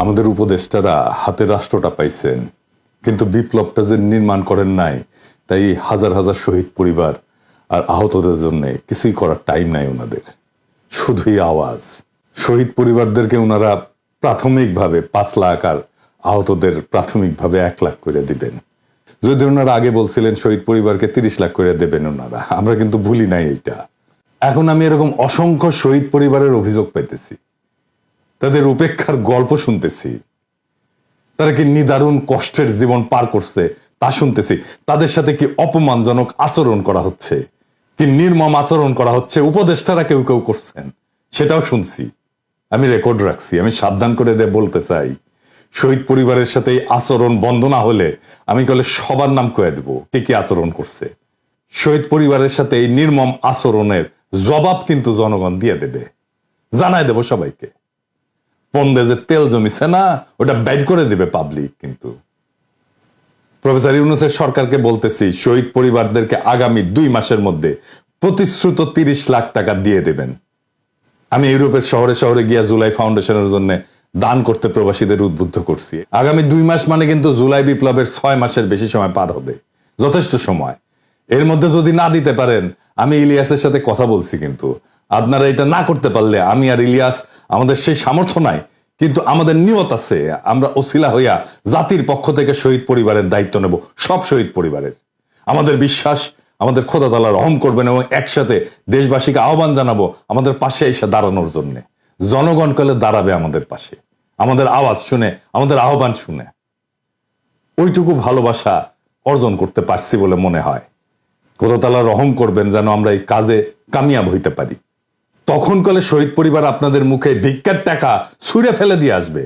আমাদের উপদেষ্টারা হাতে রাষ্ট্রটা পাইছেন, কিন্তু বিপ্লবটা যে নির্মাণ করেন নাই, তাই হাজার হাজার শহীদ পরিবার আর আহতদের জন্য কিছুই করার টাইম নাই ওনাদের। শুধুই আওয়াজ। শহীদ পরিবারদেরকে ওনারা প্রাথমিকভাবে 5 লাখ আর আহতদের প্রাথমিকভাবে 1 লাখ করে দিবেন। যদি ওনারা আগে বলছিলেন শহীদ পরিবারকে 30 লাখ করে দেবেন ওনারা, আমরা কিন্তু ভুলি নাই এটা। এখন আমি এরকম অসংখ্য শহীদ পরিবারের অভিযোগ পাইতেছি, তাদের উপেক্ষার গল্প শুনতেছি, তারা কি নিদারুণ কষ্টের জীবন পার করছে তা শুনতেছি। তাদের সাথে কি অপমানজনক আচরণ করা হচ্ছে, কি নির্মম আচরণ করা হচ্ছে, উপদেষ্টারা কেউ কেউ করছেন, সেটাও শুনছি। আমি রেকর্ড রাখছি। আমি সাবধান করে বলতে চাই, শহীদ পরিবারের সাথে এই আচরণ বন্ধ না হলে আমি কলে সবার নাম কয়ে দেবো কে কি আচরণ করছে। শহীদ পরিবারের সাথে এই নির্মম আচরণের জবাব কিন্তু জনগণ দিয়ে দেবে, জানায় দেব সবাইকে। পন্দে যে তেল জমিছে না, ওটা ব্যাড করে দেবে পাবলিক। কিন্তু প্রফেসর ইউনূসের সরকারকে বলতেছি, শহীদ পরিবারদেরকে আগামী 2 মাসের মধ্যে প্রতিশ্রুত 30 লাখ টাকা দিয়ে দেবেন। আমি ইউরোপের শহরে শহরে গিয়া জুলাই ফাউন্ডেশনের জন্য দান করতে প্রবাসীদের উদ্বুদ্ধ করছি। আগামী 2 মাস মানে কিন্তু জুলাই বিপ্লবের 6 মাসের বেশি সময় পার হবে, যথেষ্ট সময়। এর মধ্যে যদি না দিতে পারেন, আমি ইলিয়াসের সাথে কথা বলছি, কিন্তু আপনারা এটা না করতে পারলে আমি আর ইলিয়াস, আমাদের সেই সামর্থ্য নাই, কিন্তু আমাদের নিয়ত আছে। আমরা ওসিলা হইয়া জাতির পক্ষ থেকে শহীদ পরিবারের দায়িত্ব নেব, সব শহীদ পরিবারের। আমাদের বিশ্বাস, আমাদের খোদা তাআলা রহম করবেন, এবং একসাথে দেশবাসীকে আহ্বান জানাবো আমাদের পাশে এসে দাঁড়ানোর জন্য। জনগণ কালে দাঁড়াবে আমাদের পাশে, আমাদের আওয়াজ শুনে, আমাদের আহ্বান শুনে। ওইটুকু ভালোবাসা অর্জন করতে পারছি বলে মনে হয়। খোদা তাআলা রহম করবেন যেন আমরা এই কাজে কামিয়াব হইতে পারি। তখন কালে শহীদ পরিবার আপনাদের মুখে ভিক্ষার টাকা ছুঁড়ে ফেলে দিয়ে আসবে।